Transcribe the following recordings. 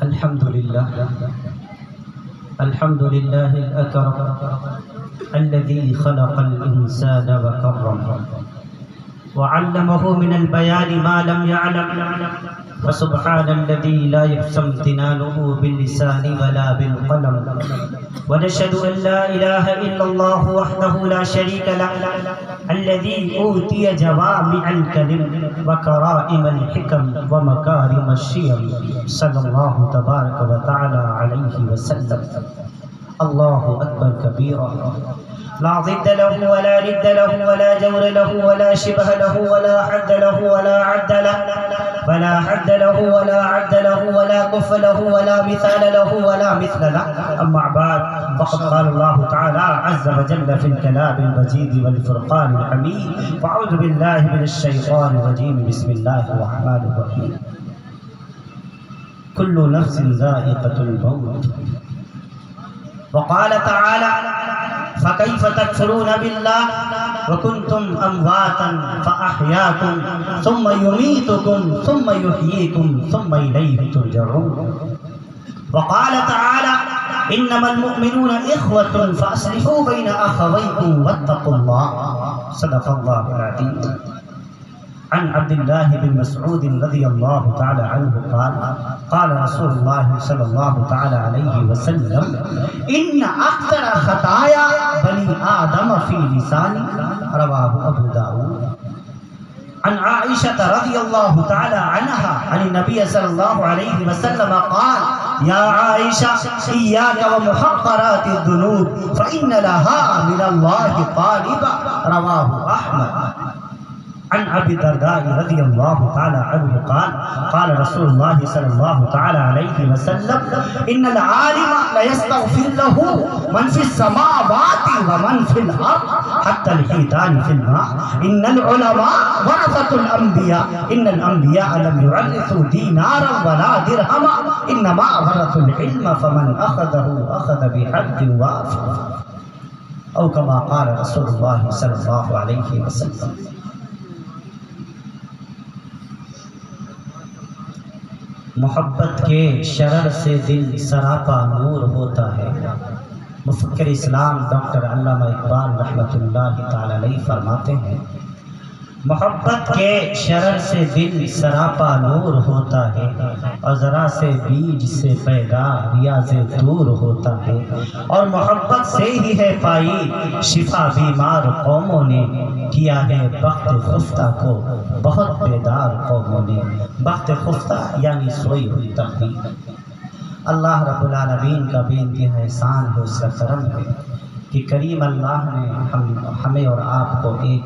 الحمد لله الأكرم الذي خلق الإنسان وكرم وعلمه من البيان ما لم يعلم فسبحان الذي لا يحصى امتنانه باللسان ولا بالقلم ونشهد أن لا إله إلا الله وحده لا شريك له الذي أوتي جوامع الكلم وكرائم الحكم ومكارم الشيم صلى الله تبارك وتعالى عليه وسلم. الله أكبر كبيرا لا ضد له ولا ند له ولا جور له ولا شبه له ولا حد له ولا عد له ولا حد له ولا عد له ولا كف له ولا مثال له ولا مثل له. أما بعد فقد قال الله تعالى عز وجل في الكلام المجيد والفرقان الحميد فأعوذ بالله من الشيطان الرجيم بسم الله الرحمن الرحيم. كل نفس ذائقة الموت. وقال تعالى فكيف تكفرون بالله وكنتم أمواتا فأحياكم ثم يميتكم ثم يحييكم ثم إليه ترجعون. وقال تعالى إنما المؤمنون إخوة فأصلحوا بين أخويكم واتقوا الله. صدق الله العظيم. عن عبد الله بن مسعود رضي الله تعالى عنه قال قال رسول الله صلى الله تعالى عليه وسلم إن أكثر خطايا بني آدم في لساني. رواه أبو داود. عن عائشة رضي الله تعالى عنها عن النبي صلى الله عليه وسلم قال يا عائشة إياك ومحقرات الذنوب فإن لها من الله طالبا. رواه أحمد. عن أبي الدرداء رضي الله تعالى عنه قال قال رسول الله صلى الله تعالى عليه وسلم إن العالم ليستغفر له من في السماوات ومن في الأرض حتى الحيتان في الماء. إن العلماء ورثة الأنبياء إن الأنبياء لم يورثوا دينارا ولا درهما إنما ورثوا العلم فمن أخذه أخذ بحق وافر أو كما قال رسول الله صلى الله عليه وسلم. محبت کے شرر سے دل سراپا نور ہوتا ہے. مفکر اسلام ڈاکٹر علامہ اقبال رحمۃ اللہ تعالی علیہ فرماتے ہیں محبت کے شرر سے دل سراپا نور ہوتا ہے اور ذرا سے بیج سے پیدا ریاض دور ہوتا ہے اور محبت سے ہی ہے پائی شفا بیمار قوموں نے کیا ہے بخت خفتہ کو بہت بیدار قوموں نے. بخت خفتہ یعنی سوئی ہوئی تقدیر. اللہ رب العالمین کا بے انتہا احسان ہے اس کا کرم ہے کہ کریم اللہ نے ہمیں اور آپ کو ایک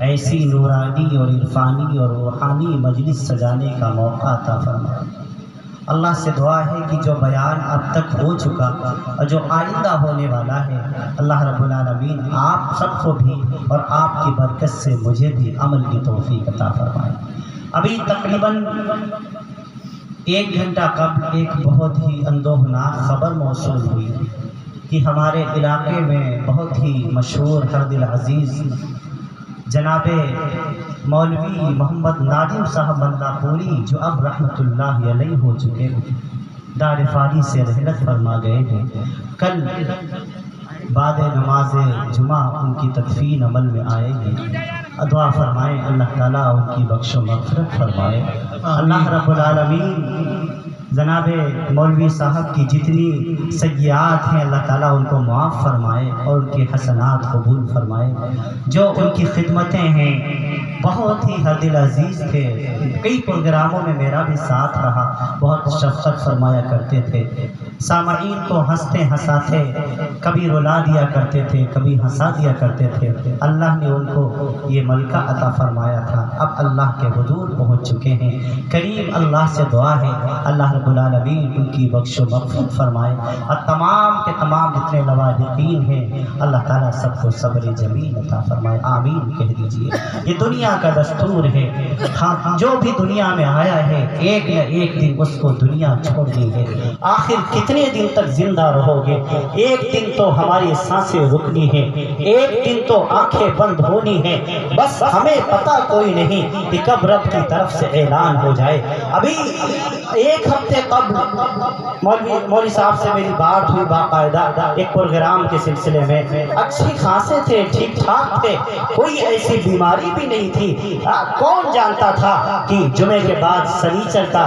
ایسی نورانی اور عرفانی اور روحانی مجلس سجانے کا موقع عطا فرمایا. اللہ سے دعا ہے کہ جو بیان اب تک ہو چکا اور جو آئندہ ہونے والا ہے اللہ رب العالمین آپ سب کو بھی اور آپ کی برکت سے مجھے بھی عمل کی توفیق عطا فرمائے. ابھی تقریباً 1 گھنٹہ قبل ایک بہت ہی اندوہناک خبر موصول ہوئی کہ ہمارے علاقے میں بہت ہی مشہور ہر دل عزیز جناب مولوی محمد نادم صاحب مندہ پوری جو اب رحمۃ اللہ علیہ ہو چکے دار فانی سے رحلت فرما گئے ہیں. کل بعد نماز جمعہ ان کی تدفین عمل میں آئے گی. دعا فرمائیں اللہ تعالیٰ ان کی بخش و مغفرت فرمائے. اللہ رب العالمین جناب مولوی صاحب کی جتنی سیئات ہیں اللہ تعالیٰ ان کو معاف فرمائے اور ان کے حسنات قبول فرمائے. جو ان کی خدمتیں ہیں بہت ہی ہر دل عزیز تھے. کئی پروگراموں میں میرا بھی ساتھ رہا. بہت شفقت فرمایا کرتے تھے. سامعین کو ہنستے ہنساتے کبھی رلا دیا کرتے تھے کبھی ہنسا دیا کرتے تھے. اللہ نے ان کو یہ ملکہ عطا فرمایا تھا. اب اللہ کے حضور پہنچ چکے ہیں. کریم اللہ سے دعا ہے اللہ رب العالمین ان کی بخش و مغفرت فرمائے اور تمام کے تمام جتنے لواحقین ہیں اللہ تعالیٰ سب کو صبر جمیل عطا فرمائے. آمین کہہ دیجیے. یہ دنیا دنیا کا دستور ہے. ہاں جو بھی دنیا میں آیا ہے ایک نہ ایک دن اس کو دنیا چھوڑنی ہے. آخر کتنے دن تک زندہ رہو گے؟ ایک دن تو ہماری سانسیں رکنی ہیں، ایک دن تو آنکھیں بند ہونی ہیں. بس ہمیں پتہ کوئی نہیں کہ کب رب کی طرف سے اعلان ہو جائے. ابھی ایک ہفتے قبل مولوی صاحب سے میری بات ہوئی باقاعدہ ایک پروگرام کے سلسلے میں. اچھی خاصے تھے، ٹھیک ٹھاک تھے، کوئی ایسی بیماری بھی نہیں تھی. کون جانتا تھا کہ جمعے کے بعد سنیچر کا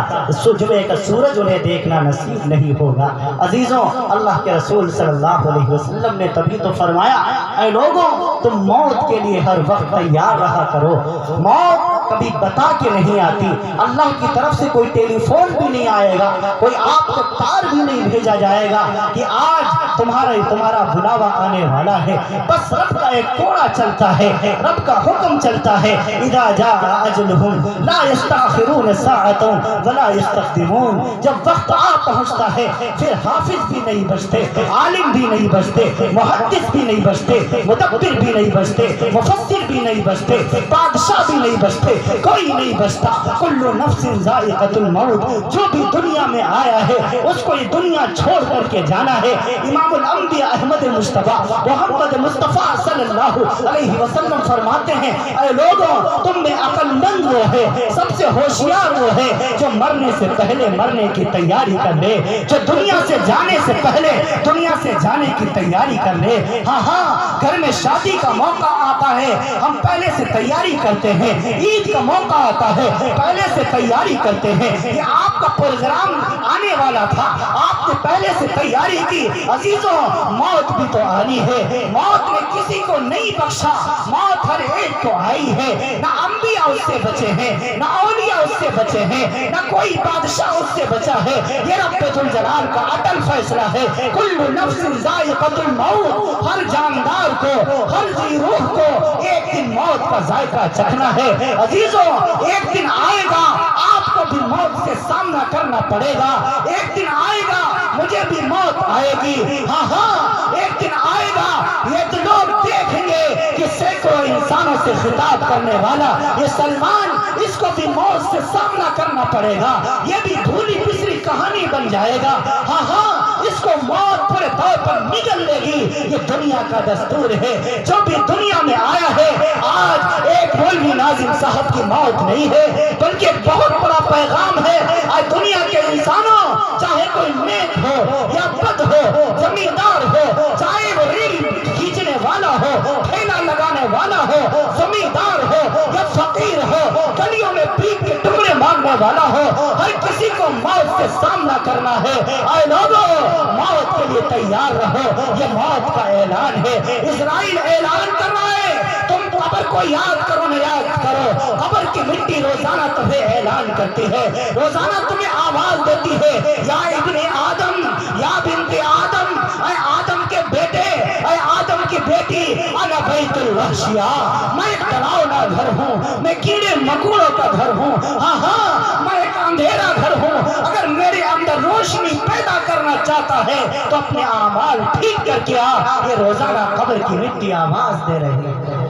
جمعے کا سورج انہیں دیکھنا نصیب نہیں ہوگا. عزیزوں، اللہ کے رسول صلی اللہ علیہ وسلم نے تبھی تو فرمایا اے لوگوں تم موت کے لیے ہر وقت تیار رہا کرو. موت کبھی بتا کے نہیں آتی. اللہ کی طرف سے کوئی ٹیلی فون بھی نہیں آئے گا، کوئی آپ کو تار بھی نہیں بھیجا جائے گا کہ آج تمہارا بلاوا آنے والا ہے. بس رب کا ایک کوڑا چلتا ہے، رب کا حکم چلتا ہے. اذا جاء اجلهم لا يستأخرون ساعة ولا يستقدمون. جب وقت آ پہنچتا ہے پھر حافظ بھی نہیں بچتے، عالم بھی نہیں بچتے، محدث بھی نہیں بچتے، مدبر بھی نہیں بچتے، مفسر بھی نہیں بچتے، بادشاہ بھی نہیں بچتے، کوئی نہیں بچتا. کل نفس ذائقۃ الموت. جو بھی دنیا میں آیا ہے اس کو یہ دنیا چھوڑ کر کے جانا ہے. امام الانبیاء احمد مصطفیٰ محمد مصطفیٰ صلی اللہ علیہ وسلم فرماتے ہیں اے لوگوں تم میں عقل مند وہ ہے، سب سے ہوشیار وہ ہے جو مرنے سے پہلے مرنے کی تیاری کر لے، جو دنیا سے جانے سے پہلے دنیا سے جانے کی تیاری کر لے. ہاں گھر میں شادی کا موقع آتا ہے ہم پہلے سے تیاری کرتے ہیں، عید کا موقع آتا ہے پہلے سے تیاری کرتے ہیں. یہ آپ کا پروگرام آنے والا تھا، آپ نے پہلے سے تیاری کی. عزیزوں موت بھی تو آنی ہے، موت نے کسی کو نہیں بخشا، موت ہر ایک کو آئی ہے. نہ انبیاء اس سے بچے ہیں، نہ اولیاء اس سے بچے ہیں، نہ کوئی بادشاہ اس سے بچا ہے. یہ رب ذوالجلال کا اٹل فیصلہ ہے. کل نفس ذائقۃ الموت. ہر جاندار کو، ہر ذی روح کو ایک دن موت کا ذائقہ چکھنا ہے. عزیزوں ایک دن آئے گا آپ کو بھی موت سے سامنا کرنا پڑے گا. ایک دن آئے گا مجھے بھی موت آئے گی. ہاں ایک دن آئے گا یہ تو لوگ دیکھیں گے کہ سینکڑوں انسانوں سے خطاب کرنے والا یہ سلمان، اس کو بھی موت سے سامنا کرنا پڑے گا. یہ بھی بھولی پسری کہانی بن جائے گا. ہاں اس کو موت پورے طور پر نگل لے گی. یہ دنیا کا دستور ہے. جو بھی دنیا میں آیا ہے آج ایک مولوی ناظم صاحب کی موت نہیں ہے بلکہ بہت بڑا پیغام ہے. آج دنیا کے انسانوں چاہے کوئی نیک ہو یا بد ہو، زمیندار ہو چاہے وہ ریل کھینچنے والا ہو، ٹھیلا لگانے والا ہو، زمیندار ہو یا فقیر ہو، گلیوں میں پیٹ کے ٹکڑے مانگنے والا ہو، ہر کسی کو موت سے سامنا کرنا ہے. اے لوگوں موت کے لیے تیار رہو. یہ موت کا اعلان ہے. اسرائیل اعلان کر رہا ہے تم قبر کو یاد کرو، نہ یاد کرو. قبر کی مٹی روزانہ تمہیں اعلان کرتی ہے، روزانہ تمہیں آواز دیتی ہے یا ابن آدم، یا بنت آدم، اے آدم کے بیٹے، اے آدم کی بیٹی، انا بیت الوحشیہ. میں ایک ڈراؤنا گھر ہوں، میں کیڑے مکوڑوں کا گھر ہوں. ہاں میں ایک اندھیرا گھر ہوں. اگر میرے اندر روشنی پیدا کرنا چاہتا ہے تو اپنے اعمال ٹھیک کر کے آ. یہ روزانہ قبر کی مٹی آواز دے رہی ہے.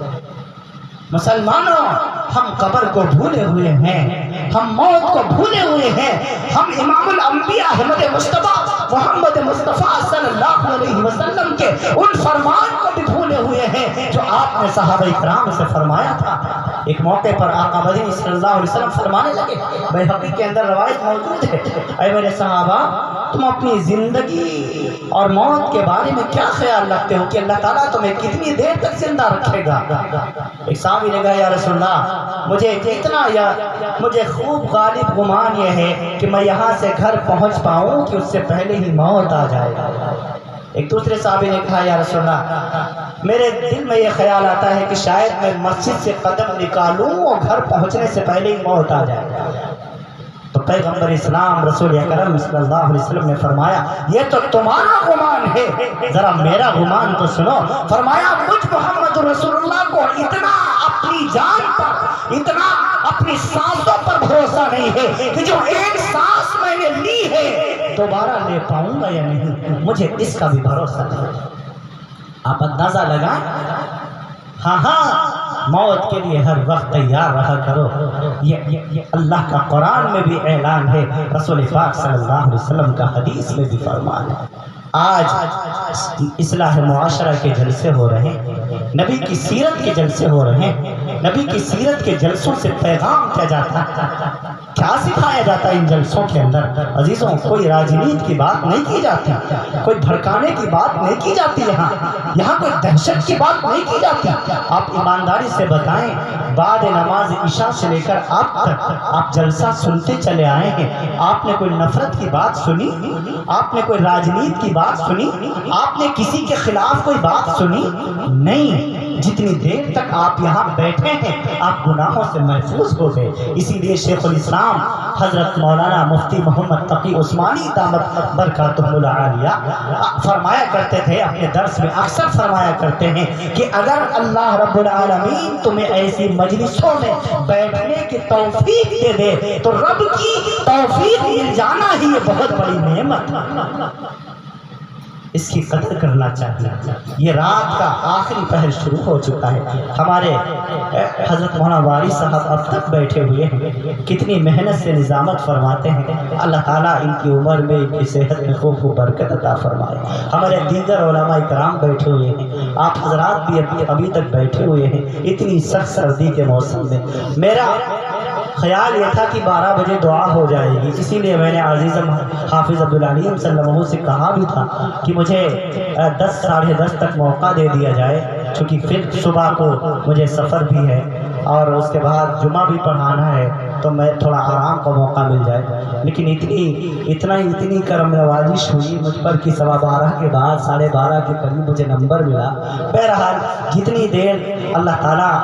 مسلمانوں ہم قبر کو بھولے ہوئے ہیں، ہم موت کو بھولے ہوئے ہیں. ہم امام الانبیاء احمد مصطفیٰ محمد مصطفیٰ صلی اللہ علیہ وسلم کے ان فرمان کو بھی بھولے ہوئے ہیں جو آپ نے صحابہ کرام سے فرمایا تھا. ایک موقع پر آقا مدنی صلی اللہ علیہ وسلم فرمانے لگے، بیہقی کے اندر روایت موجود ہے، اے میرے صحابہ تم اپنی زندگی اور موت کے بارے میں کیا خیال رکھتے ہو کہ اللہ تعالیٰ تمہیں کتنی دیر تک زندہ رکھے گا؟ ایک صحابی نے کہا یا رسول اللہ مجھے خوب غالب گمان یہ ہے کہ میں یہاں سے گھر پہنچ پاؤں کہ اس سے پہلے ہی موت آ جائے. ایک دوسرے صحابی نے کہا یا رسول اللہ میرے دل میں یہ خیال آتا ہے کہ شاید میں مسجد سے قدم نکالوں اور گھر پہنچنے سے پہلے ہی موت آ جائے. تو پیغمبر اسلام رسول اکرم صلی اللہ علیہ وسلم نے فرمایا یہ تو تمہارا گمان ہے، ذرا میرا گمان تو سنو. فرمایا مجھ محمد رسول اللہ کو اتنا اپنی جان پر، اتنا اپنی سانسوں پر بھروسہ نہیں ہے کہ جو ایک سانس میں نے لی ہے دوبارہ لے پاؤں گا یا نہیں. مجھے اس کا بھی بھروسہ نہیں. آپ اندازہ لگائیں. ہاں موت کے لیے ہر وقت تیار رہا کرو۔ یہ اللہ کا قرآن میں بھی اعلان ہے، رسول پاک صلی اللہ علیہ وسلم کا حدیث میں بھی فرمان ہے۔ آج اصلاح معاشرہ کے جلسے ہو رہے ہیں، نبی کی سیرت کے جلسے ہو رہے ہیں۔ نبی کی سیرت کے جلسوں سے پیغام کیا جاتا ہے، کیا سکھایا جاتا ہے ان جلسوں کے اندر؟ عزیزوں، کوئی راجنیت کی بات نہیں کی جاتی، کوئی بھڑکانے کی بات نہیں کی جاتی، یہاں کوئی دہشت کی بات نہیں کی جاتی۔ آپ ایمانداری سے بتائیں، بعد نماز عشاء سے لے کر اب تک آپ جلسہ سنتے چلے آئے ہیں، آپ نے کوئی نفرت کی بات سنی؟ آپ نے کوئی راجنیت کی بات سنی؟ آپ نے کسی کے خلاف کوئی بات سنی؟ نہیں۔ جتنی دیر تک آپ یہاں بیٹھے ہیں آپ گناہوں سے محفوظ ہو گئے۔ اسی لیے شیخ الاسلام حضرت مولانا مفتی محمد تقی عثمانی دامت برکاتہ العالیہ فرمایا کرتے تھے، اپنے درس میں اکثر فرمایا کرتے ہیں کہ اگر اللہ رب العالمین تمہیں ایسی مجلسوں میں بیٹھنے کی توفیق دے دے تو رب کی توفیق مل جانا ہی یہ بہت بڑی نعمت ہے، اس کی قدر کرنا چاہیے۔ یہ رات کا آخری پہر شروع ہو چکا ہے، ہمارے حضرت مولانا واری صاحب اب تک بیٹھے ہوئے ہیں، کتنی محنت سے نظامت فرماتے ہیں۔ اللہ تعالیٰ ان کی عمر میں، ان کی صحت میں خوب برکت عطا فرمائے۔ ہمارے دیگر علماء کرام بیٹھے ہوئے ہیں، آپ حضرات بھی ابھی تک بیٹھے ہوئے ہیں اتنی سخت سردی کے موسم میں۔ میرا خیال یہ تھا کہ 12 بجے دعا ہو جائے گی، اسی لیے میں نے عزیزم حافظ عبدالعلیم صلی اللہ علیہ وسلم سے کہا بھی تھا کہ مجھے 10 ساڑھے 10 تک موقع دے دیا جائے، چونکہ پھر صبح کو مجھے سفر بھی ہے اور اس کے بعد جمعہ بھی پڑھانا ہے، تو میں تھوڑا آرام کا موقع مل جائے۔ لیکن اتنی کرم نوازش ہوئی مجھ پر کہ 12:15 کے بعد 12:30 کے قریب مجھے نمبر ملا۔ بہرحال جتنی دیر اللہ تعالیٰ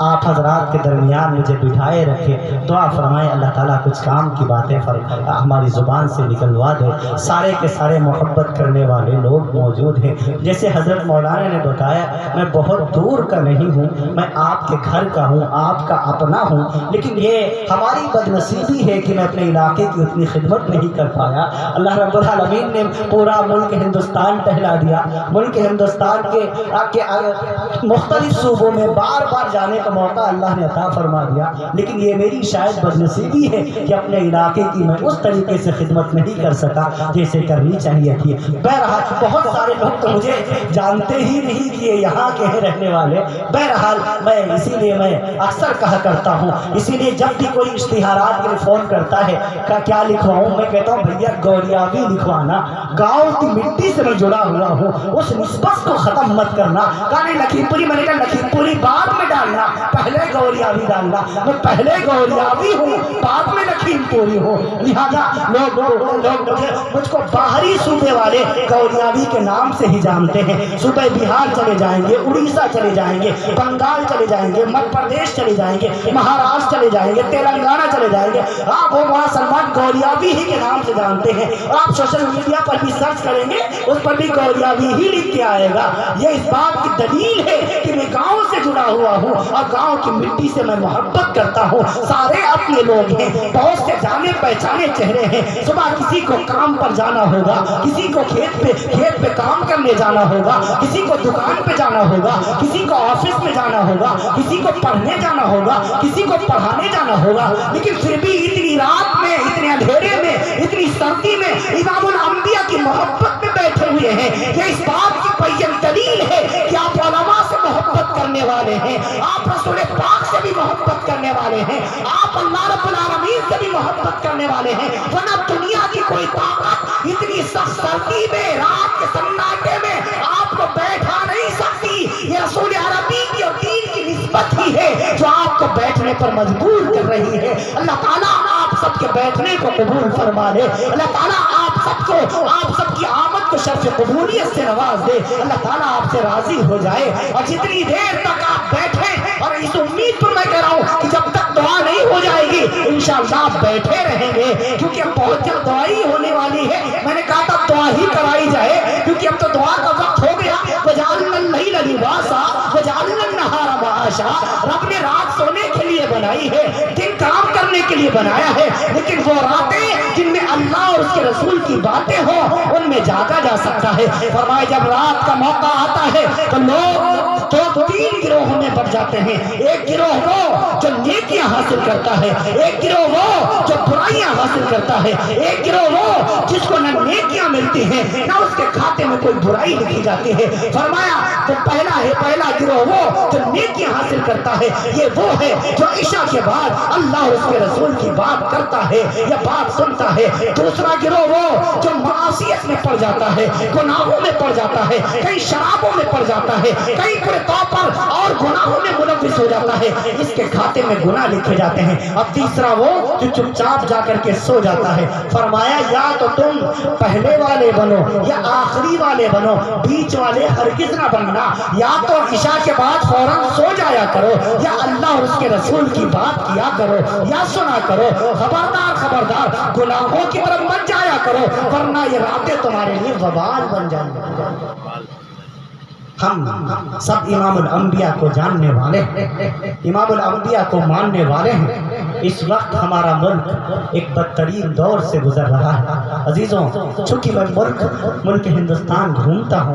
آپ حضرات کے درمیان مجھے بٹھائے رکھے، دعا فرمائے اللہ تعالیٰ کچھ کام کی باتیں ہماری زبان سے نکلوا دے۔ سارے کے سارے محبت کرنے والے لوگ موجود ہیں، جیسے حضرت مولانا نے بتایا میں بہت دور کا نہیں ہوں، میں آپ کے گھر کا ہوں، آپ کا اپنا ہوں، لیکن یہ ہماری بدنصیبی ہے کہ میں اپنے علاقے کی اتنی خدمت نہیں کر پایا۔ اللہ رب العالمین نے پورا ملک ہندوستان ٹہلا دیا، ملک ہندوستان کے مختلف صوبوں میں بار بار جانے کا موقع اللہ نے عطا فرما دیا، لیکن یہ میری شاید بدنصیبی ہے کہ اپنے علاقے کی میں اس طریقے سے خدمت نہیں کر سکا جیسے کرنی چاہیے تھی۔ بہرحال بہت سارے لوگ تو مجھے جانتے ہی نہیں کہ یہ یہاں کے ہیں رہنے والے۔ بہرحال اسی لیے میں اکثر کہا کرتا ہوں، اسی لیے جب بھی کوئی اشتہارات کے لیے فون کرتا ہے کیا لکھواؤں، میں کہتا ہوں بھیا گوریابی لکھوانا، گاؤں کی مٹی سے میں جڑا ہوا ہوں، اس نسبت کو ختم مت کرنا۔ کہا لکھیم پوری، میں نے کہا لکھیم پوری بعد میں ڈالنا، پہلے گوریابی ڈالنا، میں پہلے گوریابی ہوں بعد میں لکھیم پوری ہوں۔ لہذا لوگ مجھ کو باہری صوبے والے گوریابی کے نام سے ہی جانتے ہیں۔ صوبے بہار چلے جائیں گے، اڑیسہ چلے جائیں گے، بنگال چلے جائیں گے، مدھیہ پردیش چلے جائیں گے، مہاراشٹر چلے جائیں گے، تلنگانہ چلے جائیں گے، آپ وہ وہاں سلمان گوریابی ہی کے نام سے جانتے ہیں۔ اور آپ سوشل میڈیا پر بھی سرچ کریں گے اس پر بھی گوریابی ہی لکھ کے آئے گا۔ یہ اس بات کی دلیل ہے کہ میں گاؤں سے جڑا ہوا ہوں اور گاؤں کی مٹی سے میں محبت کرتا ہوں۔ سارے اپنے لوگ ہیں، بہت سے جانے پہچانے چہرے ہیں۔ صبح کسی کو کام پر جانا ہوگا، کسی کو کھیت پہ کام کرنے جانا ہوگا، کسی کو دکان پہ جانا ہوگا، کسی کو آفس میں جانا ہوگا، کسی کو پڑھنے جانا ہوگا، کسی کو پڑھانے جانا ہوگا، لیکن پھر بھی اتنی رات میں، اتنے اندھیرے میں، اتنی سردی میں امام الانبیاء کی محبت میں بیٹھے ہوئے ہیں۔ یہ اس بات کی بین دلیل ہے کہ آپ علماء سے محبت کرنے والے ہیں، آپ رسول پاک سے بھی محبت کرنے والے ہیں، آپ اللہ رب العالمین سے بھی محبت کرنے والے ہیں، ورنہ دنیا کی کوئی طاقت اتنی سخت سردی میں، رات کے سناٹے میں آپ کو بیٹھا نہیں سکتی۔ یہ رسول عربی کی اور دین کی نسبت ہی ہے جو آپ کو بیٹھنے پر مجبور کر رہی ہے۔ اللہ تعالیٰ آپ سب کے بیٹھنے کو قبول فرما لے، اللہ تعالیٰ آپ سب کی آمد کو شرف قبولیت سے نواز دے، اللہ تعالیٰ آپ سے راضی ہو جائے۔ اور جتنی دیر تک آپ بیٹھے، اور اس امید پر میں کہہ رہا ہوں کہ جب تک دعا نہیں ہو جائے گی انشاءاللہ آپ بیٹھے رہیں گے، کیونکہ اب بہت جلد دعا ہی ہونے والی ہے۔ میں نے کہا تھا دعا ہی کرائی جائے، کیونکہ اب تو دعا کا وقت ہو گیا۔ وَجَعَلْنَا اللَّيْلَ لِبَاسًا وَجَعَلْنَا النَّهَارَ مَعَاشًا۔ رب نے رات سونے کے لیے بنائی ہے، دن کام کرنے کے لیے بنایا ہے، لیکن وہ راتیں جن میں اللہ اور اس کے رسول کی باتیں ہوں ان میں جاگا جا سکتا ہے۔ فرمایا جب رات کا موقع آتا ہے تو لوگ تو 3 گروہوں میں بٹ جاتے ہیں۔ ایک گروہ وہ جو نیکیاں حاصل کرتا ہے، ایک گروہ وہ جو برائیاں حاصل کرتا ہے، ایک گروہ وہ جس کو نہ نیکیاں ملتی ہیں نہ اس کے کھاتے میں کوئی برائی لکھی جاتی ہے۔ فرمایا تو پہلا گروہ وہ جو نیکیاں حاصل کرتا ہے، یہ وہ ہے جو عشاء کے بعد اللہ اور اس کے رسول کی بات کرتا ہے یا بات سنتا ہے۔ دوسرا گروہ وہ جو معصیت میں پڑ جاتا ہے، گناہوں میں پڑ جاتا ہے، کئی شرابوں میں پڑ جاتا ہے، کئی برے طور پر اور گناہوں میں ملوث ہو جاتا ہے، اس کے کھاتے میں گناہ لکھے جاتے ہیں۔ اب تیسرا وہ جو چپ چاپ جا کر کے سو جاتا ہے۔ فرمایا یا تو تم پہلے والے بنو یا آخری والے بنو، بیچ والے ہرگز نہ بننا۔ یا تو عشاء کے بعد فوراً سو جایا کرو یا اللہ اور اس کے رسول کی بات کیا کرو یا سنا کرو۔ خبردار گناہوں کی طرف مت جایا کرو، ورنہ یہ راتیں تمہارے لیے وبال بن جائیں گی۔ ہم سب امام الانبیاء کو جاننے والے ہیں، امام الانبیاء کو ماننے والے ہیں۔ اس وقت ہمارا ملک ایک بدترین دور سے گزر رہا ہے۔ عزیزوں، چونکہ میں ملک ہندوستان گھومتا ہوں،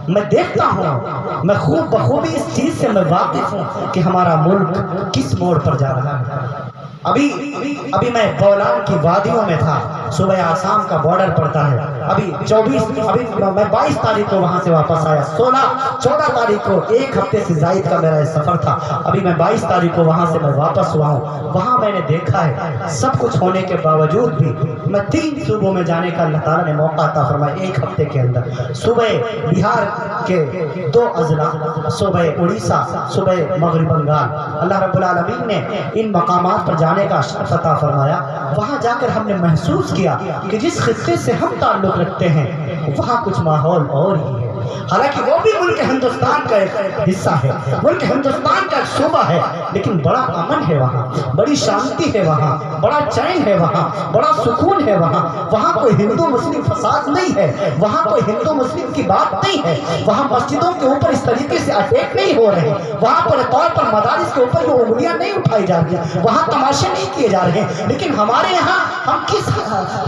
میں دیکھتا ہوں، میں بخوبی اس چیز سے میں واقف ہوں کہ ہمارا ملک کس موڑ پر جا رہا ہے۔ ابھی میں بولان کی وادیوں میں تھا، صوبہ آسام کا بارڈر پڑتا ہے۔ ابھی میں 22 تاریخ کو وہاں سے واپس آیا، 14 تاریخ کو 1 ہفتے سے زائد کا میرا سفر تھا۔ ابھی میں 22 تاریخ کو وہاں سے میں واپس ہوا ہوں۔ وہاں میں نے دیکھا ہے سب کچھ ہونے کے باوجود بھی میں 3 صوبوں میں جانے کا اللہ تعالیٰ نے موقع عطا فرمایا 1 ہفتے کے اندر۔ صوبہ بہار کے 2 اضلاع، صوبہ اڑیسہ، صوبہ مغرب بنگال، اللہ رب العالمین نے ان مقامات پر جانے کا شرف عطا فرمایا۔ وہاں جا کر ہم نے محسوس کیا کہ جس خطے سے ہم تعلق رکھتے ہیں وہاں کچھ ماحول اور ہی ہے۔ حالانکہ وہ بھی ملک ہندوستان کا ایک حصہ ہے، ملک ہندوستان کا ایک صوبہ ہے، لیکن بڑا امن ہے وہاں، بڑی شانتی ہے وہاں، بڑا چین ہے وہاں، بڑا سکون ہے وہاں۔ وہاں کوئی ہندو مسلم فساد نہیں ہے، وہاں کوئی ہندو مسلم کی بات نہیں ہے، وہاں مسجدوں کے اوپر اس طریقے سے اٹیک نہیں ہو رہے، وہاں پر طور پر مدارس کے اوپر وہ انگلیاں نہیں اٹھائی جا رہی، وہاں تماشے نہیں کیے جا رہے ہیں۔ لیکن ہمارے یہاں ہم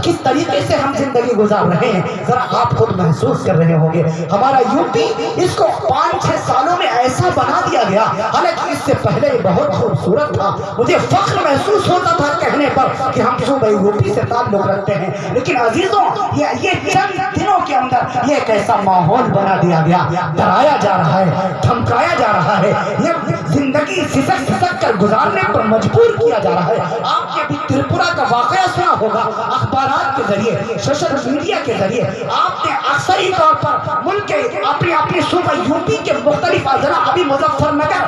کس طریقے سے ہم زندگی گزار رہے ہیں ذرا آپ خود محسوس کر رہے ہوں گے۔ ہمارا یوپی اس کو 5-6 سالوں میں ایسا بنا دیا گیا، حالانکہ اس سے پہلے بہت خوبصورت تھا۔ مجھے فخر محسوس ہوتا تھا کہنے پر کہ ہم صوبہ یوپی سے تعلق رکھتے ہیں، لیکن عزیزوں یہ چند دنوں کے اندر یہ ایک ایسا ماحول بنا دیا گیا، ڈرایا جا رہا ہے، دھمکایا جا رہا ہے، یہ زندگی سسک کر گزارنے پر مجبور کیا جا رہا ہے۔ آپ نے بھی تریپورہ کا واقعہ سنا ہوگا، اخبارات کے ذریعے، سوشل میڈیا کے ذریعے آپ نے اکثری طور پر ملک کے اپنے صوبہ یوپی کے مختلف اضلاع، ابھی مظفر نگر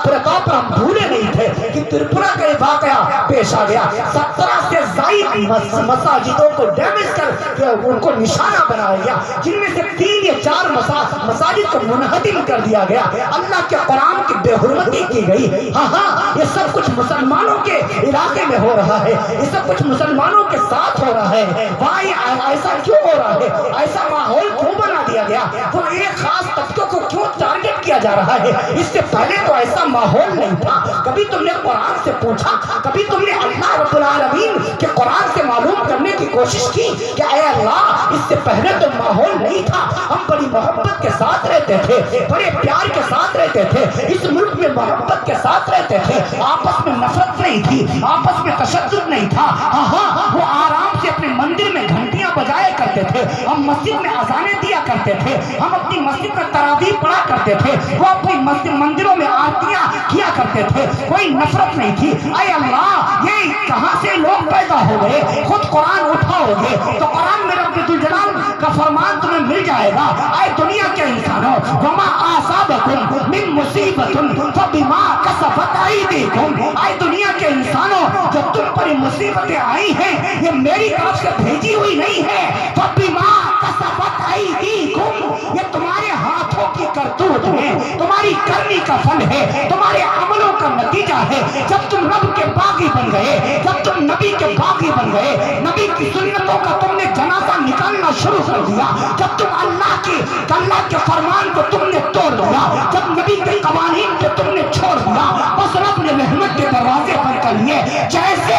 پورے طور پر ہم بھولے نہیں تھے کہ تریپورہ کا یہ واقعہ پیش آ گیا۔ 17 سے زائد مساجدوں کو ڈیمیج کر ان کو نشانہ بنایا گیا، جن میں سے 3 یا 4 مساجد کو منہدم کر دیا گیا، اللہ کے قرآن کی بے حرمتی کی گئی۔ ہاں یہ سب کچھ مسلمانوں کے علاقے میں ہو رہا ہے، یہ سب کچھ مسلمانوں کے ساتھ ہو رہا ہے۔ وہاں ایسا کیوں ہو رہا ہے؟ ایسا ماحول کیوں بنا دیا گیا؟ وہ ایک خاص طبقے کو کیوں ٹارگٹ کیا جا رہا ہے؟ اس سے پہلے تو ایسا ماحول نہیں تھا۔ کبھی تم نے قرآن سے پوچھا؟ کبھی تم نے اللہ رب العالمین کے قرآن سے معلوم کرنے کی کوشش کی کہ اے اللہ اس سے پہلے تو ماحول نہیں تھا، ہم بڑی محبت کے ساتھ رہتے تھے، بڑے پیار کے ساتھ رہتے تھے، اس ملک میں محبت کے ساتھ رہتے تھے، آپس میں نفرت نہیں تھی، آپس میں تشدد نہیں تھا۔ ہاں وہ آرام سے اپنے مندر میں گھنٹیاں بجایا کرتے تھے، ہم مسجد میں اذانیں دیا کرتے تھے، ہم اپنی مسجد میں تراویح پڑھا کرتے تھے، وہ اپنی مندروں میں آرتیاں کیا کرتے تھے، کوئی نفرت نہیں تھی۔ اے اللہ یہ کہاں سے لوگ پیدا ہو گئے؟ خود قرآن اٹھاؤ گے تو قرآن میں رب ذوالجلال کا فرمان تمہیں مل جائے گا۔ اے دنیا کے انسانوں، وما اصابکم من مصیبت فبما کسبت ایدیکم، اے دنیا کے انسانوں جو تم پر مصیبتیں آئی ہیں یہ میری طرف سے بھیجی ہوئی نہیں ہے، فبما کسبت ایدیکم، یہ تمہارے ہاتھوں کی کرتوت ہے، تمہاری کرنی کا پھل ہے، تمہارے عملوں کا نتیجہ ہے۔ جب تم رب کے باغی بن گئے، جب تم نبی کے باغی بن گئے، نبی کی سنتوں کا تم نے جنازہ نکالنا شروع کر دیا، جب تم اللہ کے فرمان کو تم نے توڑ دیا، جب نبی کے قوانین کو تم نے چھوڑ دیا، بس رب نے رحمت کے دروازے بند کر لیے۔ جیسے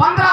15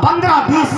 15-20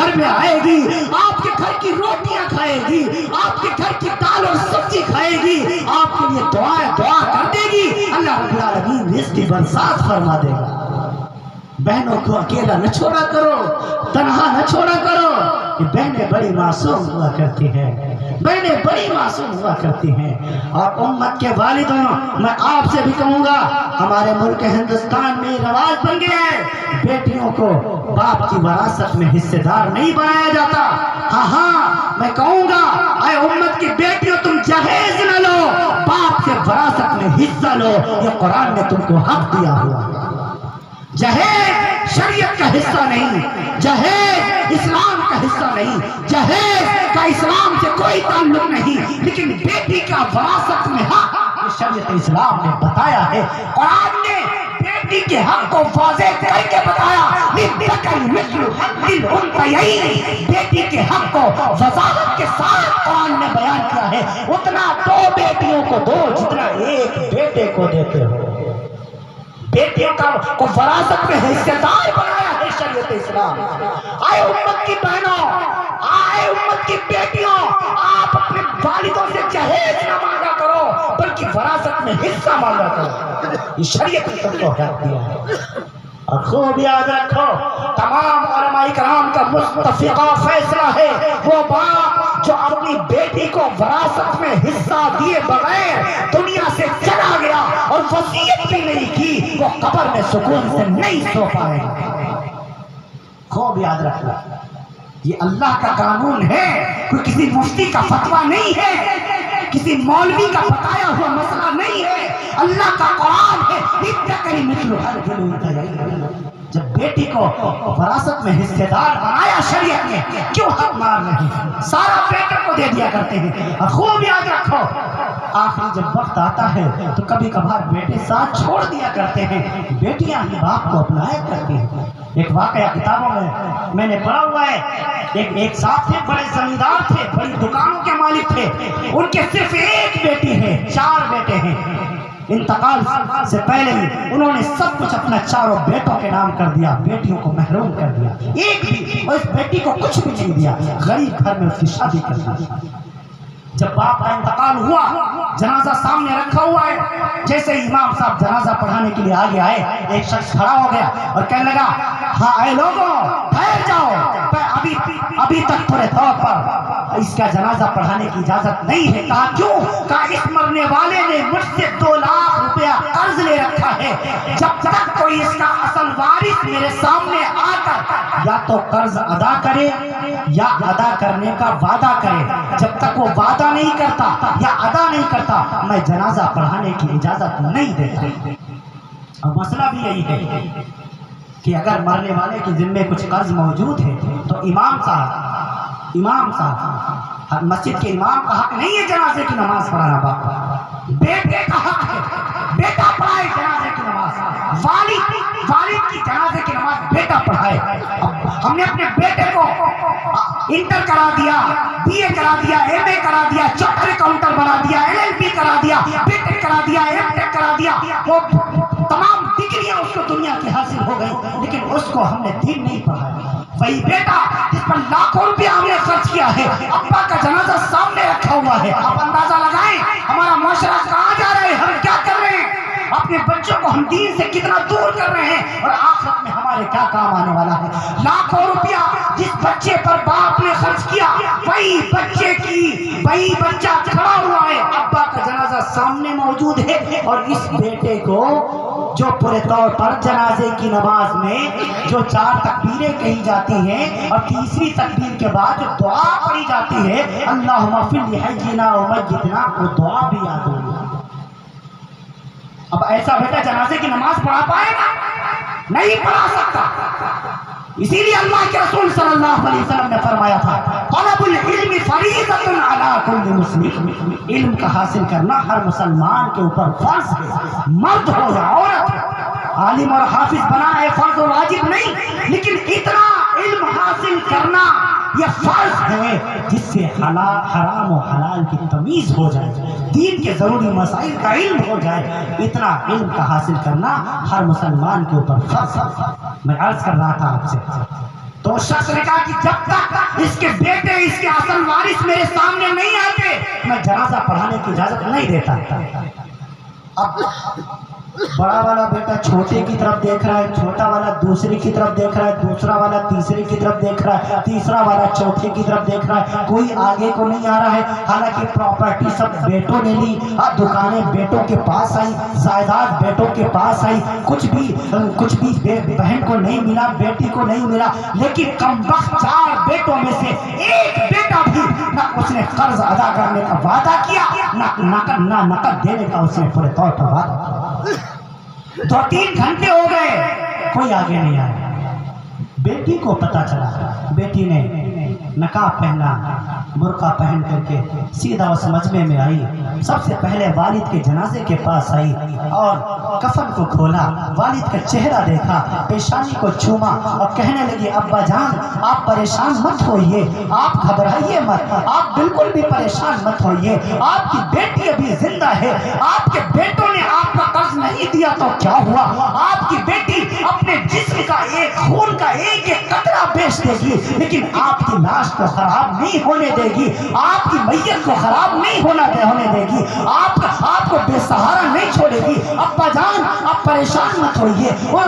گھر میں آئے گی، آپ کے گھر کی روٹیاں کھائے گی، آپ کے گھر کی دال اور سبزی کھائے گی، آپ کے لیے دعا کر دے گی، اللہ رب العالمین رزق کی برسات فرما دے گا۔ بہنوں کو اکیلا نہ چھوڑا کرو، تنہا نہ چھوڑا کرو۔ یہ بہنیں بڑی معصوم ہوا کرتی ہیں، بہنیں بڑی معصوم ہوا کرتی ہیں۔ اور امت کے والدوں، میں آپ سے بھی کہوں گا، ہمارے ملک ہندوستان میں رواج بن گیا ہے، بیٹیوں کو باپ کی وراثت میں حصے دار نہیں بنایا جاتا۔ ہاں میں کہوں گا، اے امت کی بیٹیوں، تم جہیز نہ لو، باپ کے وراثت میں حصہ لو، یہ قرآن نے تم کو حق دیا ہوا ہے۔ جہیز شریعت کا حصہ نہیں، جہیز اسلام کا حصہ نہیں، جہیز کا اسلام سے کوئی تعلق نہیں، لیکن بیٹی کا وراثت میں حق یہ شریعت اسلام نے بتایا ہے۔ قرآن نے بیٹی کے حق کو واضح کر کے بتایا، بیٹی کے حق کو وضاحت کے ساتھ قرآن نے بیان کیا ہے۔ اتنا دو بیٹیوں کو دو جتنا ایک بیٹے کو دیتے ہو۔ بیٹیوں کو وراثت میں حصہ دار بنایا ہے شریعت اسلام۔ آئے امت کی بہنوں، آئے امت کی بیٹیوں، آپ اپنے والدوں سے جہیز نہ مانگا کرو، بلکہ وراثت میں حصہ مانگا کرو۔ یہ شریعت نے تم کو حق دیا ہے۔ اور خوب یاد رکھو، تمام علماء کرام کا متفقہ فیصلہ ہے، وہ باپ جو اپنی بیٹی کو وراثت میں حصہ دیے بغیر دنیا سے چلا گیا اور وصیت بھی نہیں کی، وہ قبر میں سکون سے نہیں سو پائے گا۔ خوب یاد رکھنا، یہ اللہ کا قانون ہے، کوئی کسی مفتی کا فتویٰ نہیں ہے، کسی مولوی کا بتایا ہوا مسئلہ نہیں ہے، اللہ کا قرآن ہے۔ جب بیٹی کو وراثت میں حصے دار بنایا شریعت نے، کیوں حق مار رہے ہیں؟ سارا بیٹے کو دے دیا کرتے ہیں۔ اور خوب یاد رکھو، آخری جب وقت آتا ہے تو کبھی کبھار بیٹے ساتھ چھوڑ دیا کرتے ہیں، بیٹیاں ہی باپ کو اپنایا کرتی ہیں۔ ایک واقعہ کتابوں میں نے پڑھا ہوا ہے، ایک صاحب تھے، بڑے زمیندار تھے، بڑی دکانوں کے مالک تھے، ان کے صرف ایک بیٹی ہے، 4 بیٹے ہیں۔ انتقال سے پہلے ہی انہوں نے سب کچھ اپنا 4 بیٹوں کے نام کر دیا، بیٹیوں کو محروم کر دیا، ایک بھی اور اس بیٹی کو کچھ بھی نہیں دیا، غریب گھر میں اس کی شادی کر دی۔ جب باپ کا انتقال ہوا، جنازہ سامنے رکھا ہوا ہے، جیسے امام صاحب جنازہ پڑھانے کے لیے آگے آئے، ایک شخص کھڑا ہو گیا اور کہنے لگا، ہاں اے لوگوں ٹھہر جاؤ، ابھی تک پورے طور پر اس کا جنازہ پڑھانے کی اجازت نہیں ہے۔ کہا کیوں؟ کہا اس مرنے والے نے مجھ سے 2 لاکھ روپیہ قرض لے رکھا ہے، جب تک کوئی اس کا اصل وارث میرے سامنے آ کر یا تو قرض ادا کرے یا ادا کرنے کا وعدہ کرے، جب تک وہ وعدہ نہیں کرتا یا ادا نہیں کرتا، میں جنازہ پڑھانے کی اجازت نہیں دیتا۔ اور مسئلہ بھی یہی ہے کہ اگر مرنے والے کے ذمے کچھ قرض موجود ہے تو امام صاحب مسجد کے امام کا حق نہیں ہے جنازے کی نماز پڑھانا، باپ بیٹے کا حق ہے، بیٹا پڑھائے جنازے کی نماز، والد کی جنازے کی نماز بیٹا پڑھائے۔ ہم نے اپنے بیٹے کو انٹر کرا دیا، بی اے کرا دیا، ایم اے کرا دیا، چارٹر اکاؤنٹر بنا دیا، LLB کرا دیا، بی ٹیک کرا دیا، ایم ٹیک کرا دیا، وہ تمام ڈگریاں اس کو دنیا کی حاصل ہو گئی، لیکن اس کو ہم نے دین نہیں پڑھایا۔ وہی بیٹا جس پر لاکھوں روپیہ ہم نے خرچ کیا ہے، ابا کا جنازہ سامنے رکھا ہوا ہے، آپ اندازہ لگائیں ہمارا معاشرہ کہاں جا رہا ہے، ہم کیا کر رہے ہیں، اپنے بچوں کو ہم دین سے کتنا دور کر رہے ہیں، اور آخرت میں ہمارے کیا کام آنے والا ہے۔ لاکھوں روپیہ جس بچے پر باپ نے خرچ کیا، وہی بچہ کھڑا ہوا ہے، ابا کا جنازہ سامنے موجود ہے، اور اس بیٹے کو جو پورے طور پر جنازے کی نماز میں جو 4 تکبیریں کہی جاتی ہیں اور تیسری تکبیر کے بعد جو دعا پڑھی جاتی ہے، اللہم اغفر لحینا ومیتنا، وہ دعا بھی یاد ہوگی۔ اب ایسا بیٹا جنازے کی نماز پڑھا پائے گا؟ نہیں پڑھا سکتا۔ اسی لیے اللہ کے رسول صلی اللہ علیہ وسلم نے فرمایا تھا، طلب العلم فریضۃ علی کل مسلم، علم کا حاصل کرنا ہر مسلمان کے اوپر فرض ہے، مرد ہو یا عورت۔ عالم اور حافظ بنا ہے فرض و واجب نہیں، لیکن اتنا علم حاصل کرنا یہ فرض ہے جس سے حرام و حلال کی تمیز ہو جائے، دین کے ضروری مسائل کا علم ہو جائے، اتنا علم کا حاصل کرنا ہر مسلمان کے اوپر فرض ہے۔ میں عرض کر رہا تھا آپ سے تو شخص نے کہا کہ جب تک اس کے بیٹے اس کے اصل وارث میرے سامنے نہیں آتے میں جنازہ پڑھانے کی اجازت نہیں دیتا۔ اب بڑا والا بیٹا چھوٹے کی طرف دیکھ رہا ہے، چھوٹا والا دوسری کی طرف دیکھ رہا ہے، دوسرا والا تیسری کی طرف دیکھ رہا ہے، تیسرا والا چوتھے کی طرف دیکھ رہا ہے، کوئی آگے کو نہیں آ رہا ہے۔ حالانکہ پراپرٹی سب بیٹوں نے لی، دکانیں بیٹوں کے پاس آئی، جائیداد بیٹوں کے پاس آئی، کچھ بھی بہن کو نہیں ملا، بیٹی کو نہیں ملا، لیکن کمبخت 4 بیٹوں میں سے ایک بیٹا بھی نہ اس نے قرض ادا کرنے کا وعدہ کیا، نہ نقد دینے کا اس نے پورے طور پر وعدہ۔ 2-3 گھنٹے ہو گئے، کوئی آگے نہیں آیا۔ بیٹی کو پتا چلا، بیٹی نے نقاب پہنا، برقع پہن کر کے سیدھا اس مجمع میں آئی، سب سے پہلے والد کے جنازے کے پاس آئی اور کفن کو کھولا، والد کا چہرہ دیکھا، پیشانی کو چوما اور کہنے لگی ابا جان آپ پریشان مت ہوئیے، آپ گھبرائیے مت، آپ بالکل بھی پریشان مت ہوئیے، آپ کی بیٹی ابھی زندہ ہے، آپ کے بیٹوں نے آپ کا قرض نہیں دیا تو کیا ہوا، آپ کی بیٹی اپنے جسم کا خون کا ایک قطرہ بیچ دے گی لیکن آپ کی لاش کو خراب نہیں ہونے دے گی، آپ کی میت کو خراب نہیں ہونے دے گی، آپ کو بے سہارا نہیں چھوڑے گی، ابا جان آپ پریشان مت ہوئیے۔ اور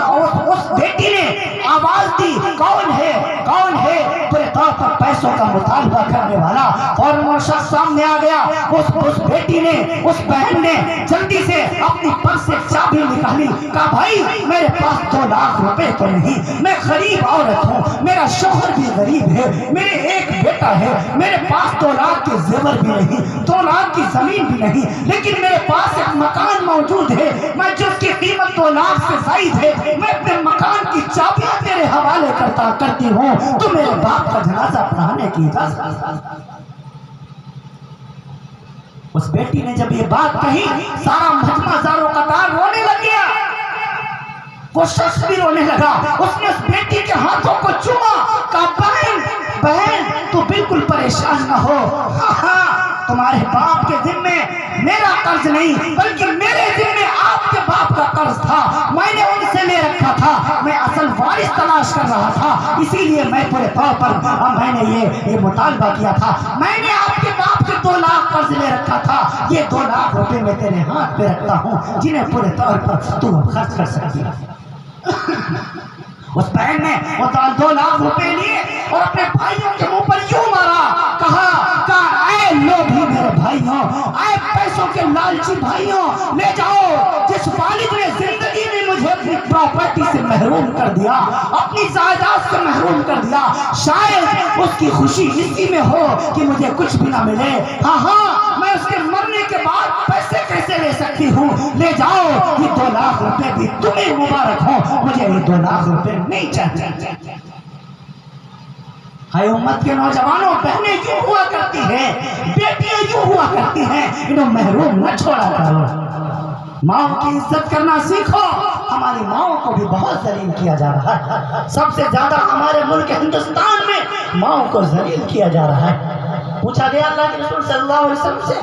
اس بیٹی نے آواز دی کون ہے پورے طور پر پیسوں کا مطالبہ کرنے والا، اور وہ شخص سامنے آ گیا۔ اس بیٹی نے، اس بہن نے جلدی سے اپنی پرس سے چابی نکالی، کہا بھائی میرے پاس 2 لاکھ روپے تو نہیں، میں غریب عورت ہوں، میرا شوہر بھی غریب ہے، میرے ایک بیٹا ہے، میرے پاس 2 لاکھ کے زیور بھی نہیں، 2 لاکھ کی زمین بھی نہیں، لیکن میرے پاس ایک مکان موجود ہے، میں جس کی قیمت 2 لاکھ سے زائد ہے، میں اپنے مکان کی چابیاں تیرے حوالے کرتی ہوں، تو میرے باپ کا جنازہ پڑھانے کی اجازت۔ اس بیٹی نے جب یہ بات کہی سارا مجمع زاروں قطار رونے لگ گیا، وہ شخص بھی رونے لگا، اس نے اس بیٹی کے ہاتھوں کو چوما، کہا بہن تو بالکل پریشان نہ ہو، تمہارے باپ کے ذمے میرا قرض نہیں بلکہ میرے ذمے آپ کے باپ کا قرض تھا، میں نے ان سے لے رکھا تھا، میں اصل وارث تلاش کر رہا تھا، اسی لیے میں پورے طور پر میں نے یہ مطالبہ کیا تھا، میں نے آپ کے باپ سے 2 لاکھ قرض لے رکھا تھا، یہ 2 لاکھ روپے میں تیرے ہاتھ پہ رکھتا ہوں جنہیں پورے طور پر تو خرچ کر سکتی ہے۔ اس بہن نے وہ 2 لاکھ روپے لیے اور اپنے بھائیوں کے منہ پر یوں مارا، کہا اے لوبھی میرے بھائیوں، اے پیسوں کے لالچی بھائیوں، لے جاؤ جس والد نے زندگی میں مجھے اپنی پراپرٹی سے محروم کر دیا، اپنی جائیداد سے محروم کر دیا، شاید اس کی خوشی اسی میں ہو کہ مجھے کچھ بھی نہ ملے، ہاں میں اس کے مرنے کے بعد پیسے کیسے لے سکتی ہوں، لے جاؤ یہ 2 لاکھ روپے بھی تمہیں مبارک ہو، مجھے یہ 2 لاکھ روپے نہیں چاہیے۔ ہائے امت کے نوجوانوں، بہنیں یوں ہوا کرتی ہیں، بیٹیاں یوں ہوا کرتی ہیں، انہوں محروم نہ چھوڑا کرو، ماؤں کی عزت کرنا سیکھو۔ ہماری ماؤں کو بھی بہت ذلیل کیا جا رہا ہے، سب سے زیادہ ہمارے ملک ہندوستان میں ماؤں کو ذلیل کیا جا رہا ہے۔ پوچھا گیا اللہ کے رسول صلی اللہ علیہ وسلم سے،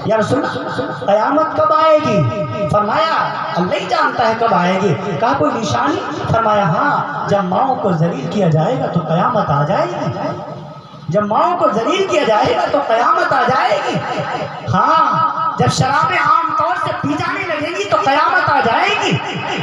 یا رسول اللہ قیامت کب آئے گی؟ فرمایا اللہ ہی جانتا ہے کب آئے گی۔ کہا کوئی نشانی؟ فرمایا ہاں جب ماؤں کو ذلیل کیا جائے گا تو قیامت آ جائے گی، جب ماؤں کو ذلیل کیا جائے گا تو قیامت آ جائے گی، ہاں جب شرابیں عام طور سے پی جانے لگیں گی تو قیامت آ جائے گی،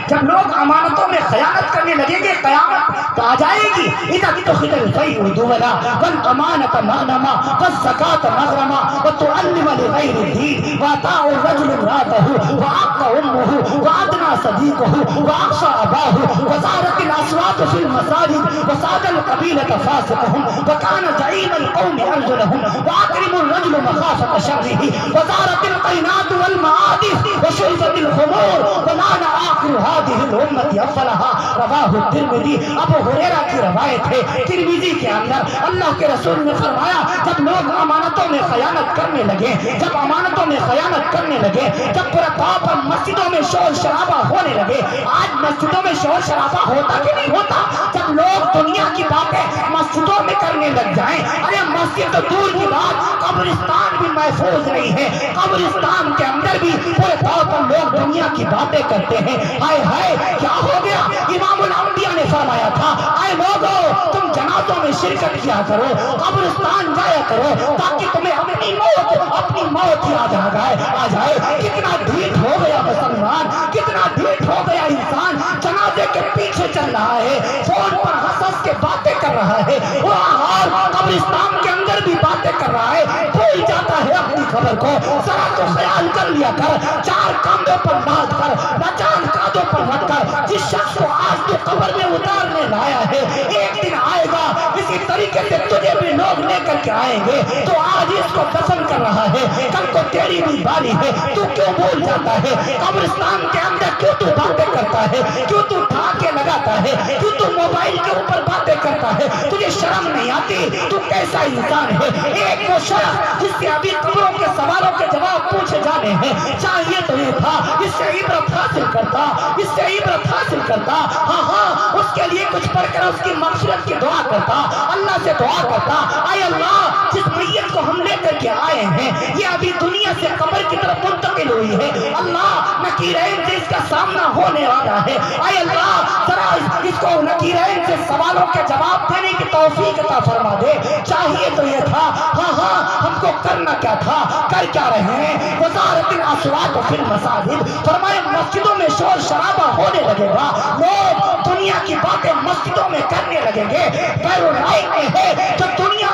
جب لوگ امانتوں میں خیانت کرنے لگیں گے قیامت تو آ جائے گی۔ اذا اتخذ الفیء دولا والامانۃ مغنما والزکاۃ مغرما وتعلم لغیر الدین واطاع الرجل امرأته وعق امه وادنى صديقه واخشى اباه وزارت الاصوات في المساجد وساد القبيلة فاسقهم وكان زعيم القوم ارجلهم واكرم الرجل مخافة شره وزارت القينات والمعادف وشربت الخمور ولعن آخر هذه الأمة أفضلها رواہ الترمذی۔ ابو ہریرہ کی روایت ہے ترمذی کے اندر، اللہ کے رسول نے فرمایا جب لوگ امانتوں میں خیانت کرنے لگے، جب امانتوں میں خیانت کرنے لگے، جب پورا طور پر مسجدوں میں شور شرابہ ہونے لگے، آج مسجدوں میں شور شرابہ ہوتا کہ نہیں ہوتا؟ جب لوگ دنیا کی باتیں مسجدوں میں کرنے لگ جائیں، ارے مسجد تو دور کی بات قبرستان بھی محفوظ نہیں ہے، قبرستان کے اندر بھی پورے طور پر لوگ دنیا کی باتیں کرتے ہیں۔ ہائے ہائے کیا ہو گیا؟ امام الانبیاء نے فرمایا تھا اے لوگو تم جنازوں میں شرکت کیا کرو، قبرستان جایا کرو تاکہ تمہیں اپنی موت یاد آ جائے۔ کتنا ڈھیٹ ہو گیا مسلمان، کتنا ڈھیٹ ہو گیا انسان، جنازے کے پیچھے چل رہا ہے، فون پر ہنس کے باتیں کر رہا ہے، اور قبرستان کے اندر بھی باتیں کر رہا ہے، بھول جاتا ہے اپنی خبر کو۔ ذرا تو خیال کر لیا کر، چار کاندھوں پر لاد کر، چار کاندھوں پر رکھ کر جس شخص کو آج تو قبر میں اتارنے لایا ہے، ایک دن آئے گا اسی طریقے سے تجھے بھی لوگ لے کر کے آئیں گے۔ تو آج اس کو دفن کر رہا ہے، کل کو تیری بھی باری ہے، تو کیوں بھول جاتا ہے؟ قبرستان کے اندر کیوں تو باتیں کرتا ہے؟ کیوں تو ٹھاکے لگاتا ہے؟ کیوں تو موبائل کے اوپر باتیں کرتا ہے؟ تجھے شرم نہیں آتی؟ تو کیسا انسان ہے؟ ایک وہ شخص جس سے ابھی قبروں کے سوالوں کے جواب پوچھے جانے ہیں، چاہیے تو یہ تھا اس سے عبرت حاصل کرتا، اس سے عبرت حاصل کرتا، ہاں اس کے لیے کچھ پڑھ کر اس کی مغفرت کی دعا کرتا، اللہ سے دعا کرتا اے اللہ جس میت کو ہم لے کر کے آئے ہیں یہ ابھی دنیا سے قبر کی طرف منتقل ہوئی ہے، اللہ نکیرین سے اس کا سامنا ہونے والا ہے، اے اللہ ذرا اس کو نکیرین سے سوالوں کے جواب دینے کی توفیق عطا فرما دے۔ چاہیے تو یہ تھا، ہاں ہم کو کرنا کیا تھا، کر کیا رہے ہیں؟ وزارت الاصوات فی المساجد، فرمایا مسجدوں میں شور شرابہ ہونے لگے گا، لوگ دنیا کی باتیں مسجدوں میں کرنے لگیں گے۔ غیر رائے ہے جو دنیا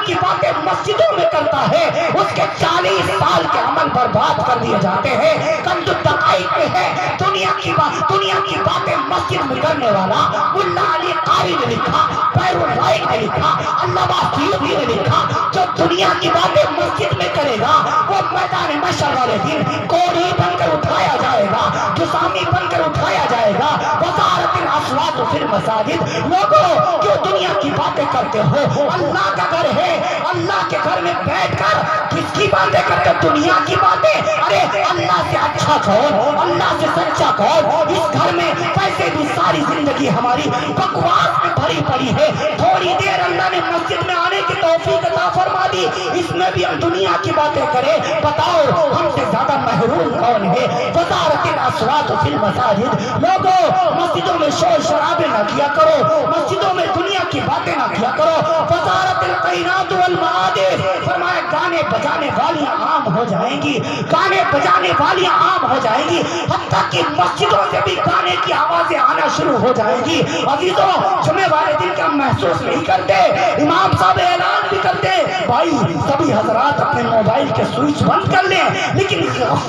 کی باتیں مسجدوں میں کرتا ہے اس کے 40 سال کے عمل برباد کر دیے جاتے ہیں۔ کنز الدقائق میں ہے دنیا کی باتیں مسجد میں کرنے والا ملا علی قاری نے لکھا، غیر رائے نے لکھا، علامہ سیوطی نے لکھا جو دنیا کی باتیں مسجد میں کرے گا وہ میدان محشر والے دن کوڑی بن کر اٹھایا جائے گا، جسامی بن کر اٹھایا جائے گا۔ وزارت الاصوات فی المساجد، لوگوں کیوں دنیا کی باتیں کرتے ہو؟ اللہ کا گھر ہے، اللہ کے گھر میں بیٹھ کر کس کی باتیں کرتے؟ دنیا کی باتیں؟ ارے اللہ سے اچھا کون، اللہ سے سچا کون؟ اس گھر میں ویسے بھی ساری زندگی ہماری بکواس میں بھری پڑی ہے، تھوڑی دیر اللہ نے مسجد میں آنے کی توفیق عطا فرما دی، اس میں بھی ہم دنیا کی باتیں کریں؟ بتاؤ ہم سے زیادہ محروم کون ہے؟ وزارت الاصوات فی المساجد، لوگوں مسجدوں میں شور شرابے نہ کیا کرو، مسجدوں میں دنیا کی باتیں نہ کیا کرو۔ وزارت القینات والمعادف، فرمایا گانے بجانے والیاں عام ہو جائیں گی، گانے بجانے والیاں عام ہو جائیں گی، حتیٰ کہ مسجدوں سے بھی گانے کی آوازیں آنا شروع ہو جائیں گی۔ عزیزوں جمعے والے دن کا محسوس نہیں کرتے؟ امام صاحب اعلان بھی کرتے بھائی سبھی حضرات اپنے موبائل کے سوئچ بند کر لیں، لیکن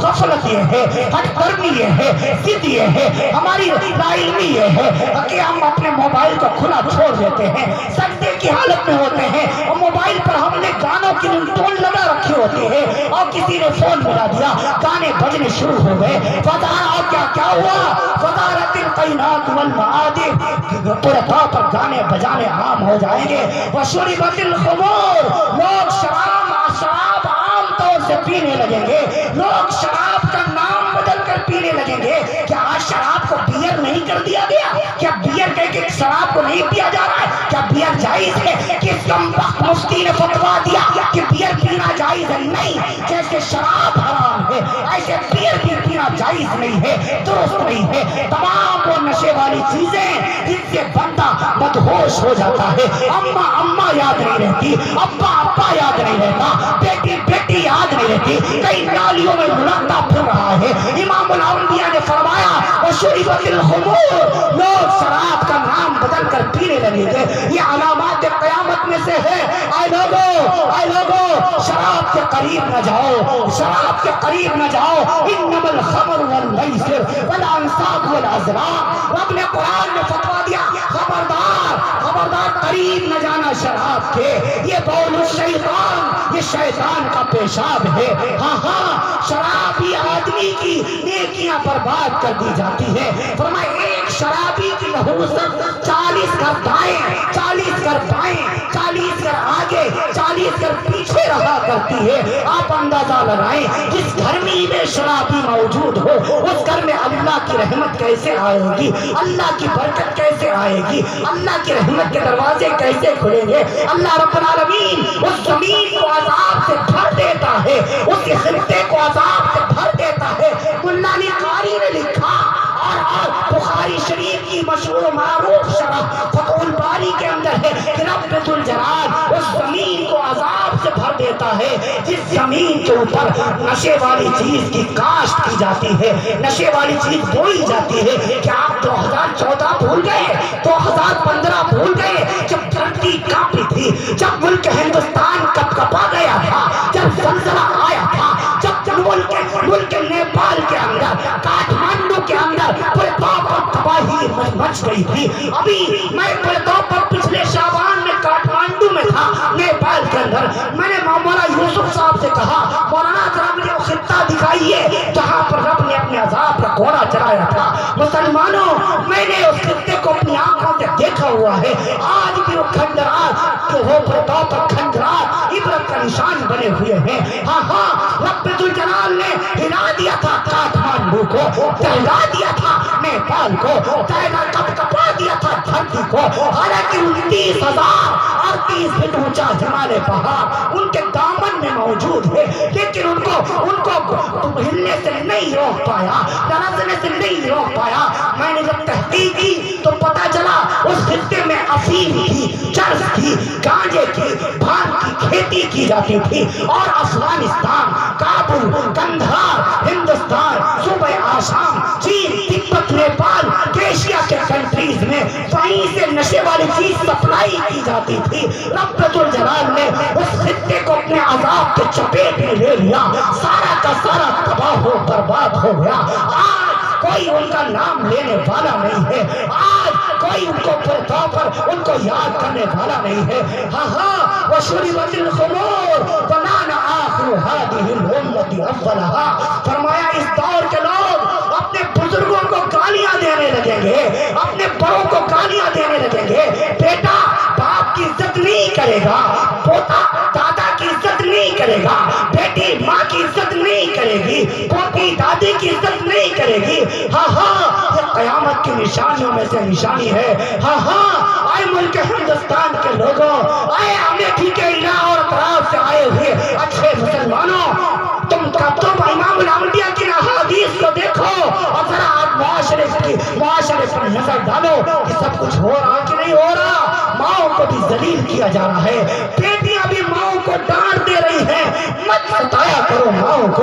غفلت یہ ہے، ہٹ کرنی یہ ہے، ضد یہ ہے، ہماری لا علمی یہ ہے کہ ہم اپنے موبائل کو کھلا چھوڑ دیتے ہیں، سجدے کی حالت میں ہوتے ہیں اور موبائل پر ہم نے گانوں کی ٹون لگا رکھی ہوتی ہے اور کسی نے فون ملا دیا، گانے بجنے شروع ہو گئے۔ اور کیا ہوا؟ وزارت القینات والمعادف، پورے طور پر گانے بجانے عام ہو جائیں گے۔ وشربت الخمور، لوگ شراب عام طور سے پینے لگیں گے، لوگ شراب کا نام بدل کر پینے لگیں گے۔ کیا آج شراب کو بیئر نہیں کر دیا گیا؟ کیا بیئر کہہ کے شراب کو نہیں پیا جا رہا ہے؟ کیا بیئر جائز ہے؟ کس کمبخت مفتی نے فتوا دیا کہ بیئر پینا جائز ہے؟ نہیں، جیسے شراب حرام ہے ایسے بیئر بھی پینا جائز نہیں ہے، درست نہیں ہے۔ تمام وہ نشے والی چیزیں جن سے بندہ مدہوش ہو جاتا ہے، اماں یاد نہیں رہتی، ابا یاد نہیں رہتا، بیٹی یاد نہیں رہتی، کئی نالیوں میں لڑکتا پھر رہا ہے۔ امام الانبیاء نے فرمایا وشربت الخمور، لوگ شراب کا نام بدل کر پینے لگیں گے، یہ علامات قیامت میں سے ہے۔ اے لوگوں شراب کے قریب نہ جاؤ، شراب کے قریب نہ جاؤ۔ انما الخمر والمیسر والانصاب والازلام، رب نے قرآن میں فتوا دیا خبردار قریب نہ جانا شراب کے، یہ بول الشیطان، یہ شیطان کا پیشاب ہے۔ ہاں شرابی آدمی کی نیکیاں برباد کر دی جاتی ہے۔ فرمایا ایک شرابی کی نحوست 40 گھر دائیں، 40 گھر بائیں، 40 گھر آگے، 40 گھر پیچھے رہا کرتی ہے۔ آپ اندازہ لگائیں جس گھر میں شرابی موجود ہو اس گھر میں اللہ کی رحمت کیسے آئے گی، اللہ کی برکت کیسے آئے گی، اللہ کی رحمت کے دروازے کیسے کھلیں گے۔ اللہ رب العالمین اس زمین کو عذاب عذاب سے بھر دیتا ہے، اس خطے کو عذاب سے بھر دیتا ہے۔ ملا علی قاری نے لکھا اور بخاری شریف کی مشہور و معروف شرح فتح الباری کے اندر ہے کہ رب ذوالجلال اس زمین کو عذاب سے بھر دیتا ہے جس زمین کے اوپر نشے والی چیز کی کاشت کی جاتی ہے، نشے والی چیز بوئی جاتی ہے۔ کیا آپ 2014 بھول گئے؟ 2015 بھول گئے؟ جب دھرتی کانپی تھی، جب ملک ہندوستان کپکپا گیا تھا، جب زلزلہ آیا تھا، جب ملک نیپال کے اندر، کاٹھمانڈو کے اندر پورے طور پر تباہی مچ گئی تھی۔ ابھی میں پورے طور پر پچھلے شعبان میں کاٹھمانڈو میں تھا، نیپال کے اندر۔ میں نے مولانا یوسف صاحب سے کہا مولانا ذرا مجھے وہ خطہ دکھائیے جہاں پر رب نے اپنے عذاب کا کوڑا چلایا تھا۔ مسلمانوں، میں نے اس خطے کو اپنی آنکھوں سے دیکھا ہوا ہے۔ آج بھی وہ کھنڈرات کہ وہ پورے طور پر کھنڈرات عبرت کا نشان بنے ہوئے ہیں۔ ہاں ہاں، رب ذوالجلال نے ہلا دیا تھا کاٹھمانڈو کو، دہلا دیا تھا نیپال کو، کپکپا دیا تھا دھرتی کو۔ حالانکہ 29,030 فٹ اونچا ہمالیہ پہاڑ ان کے دامن میں موجود ہے، لیکن ان کو ہلنے سے نہیں روک پایا، لرزنے سے نہیں روک پایا۔ میں نے جب تحقیق کی تو پتا چلا اس خطے میں افیم کی، چرس کی، گانجے کی، بھانگ کی کھیتی کی جاتی تھی، اور افغانستان، کابل، کندھار، ہندوستان، صوبہ آسام، چین، تبت، نیپال، ایشیا کے کنٹریز میں وہیں سے نشے والی چیز سپلائی کی جاتی تھی۔ رب ذوالجلال نے اس خطے کو اپنے عذاب کے چپیٹ میں لے لیا، سارا کا سارا تباہ و برباد ہو گیا۔ آج کوئی ان کا نام لینے والا نہیں ہے، آج کوئی ان کو پورے طور پر ان کو یاد کرنے والا نہیں ہے۔ ہاں ہاں، وَشُرِبَتِ الْخُمُورُ وَكَانَ آخِرُ هَٰذِهِ الْأُمَّةِ أَوَّلَهَا۔ فرمایا اس دور کے لوگ اپنے بزرگوں کو گالیاں دینے لگیں گے، اپنے بڑوں کو گالیاں دینے لگیں گے۔ بیٹا باپ کی عزت نہیں کرے گا، پوتا دادا کی عزت نہیں کرے گا، بیٹی ماں کی عزت نہیں کرے گی، پوتی دادی کی عزت نہیں کرے گی۔ ہاں ہاں، یہ قیامت کی نشانیوں میں سے نشانی ہے۔ ہاں ہاں، آئے ملک ہندوستان کے لوگوں، آئے امیٹھی کے علاقوں اور اطراف سے آئے ہوئے اچھے مسلمانوں، تم امام الانبیاء کی احادیث کو دیکھو اور ذرا آپ معاشرے پر نظر ڈالو کہ سب کچھ ہو رہا کہ نہیں ہو رہا۔ ماؤں کو بھی ذلیل کیا جا رہا ہے، بیٹیاں بھی ماؤں کو ڈانٹ دے رہی ہیں۔ مت ستایا کرو ماؤں کو۔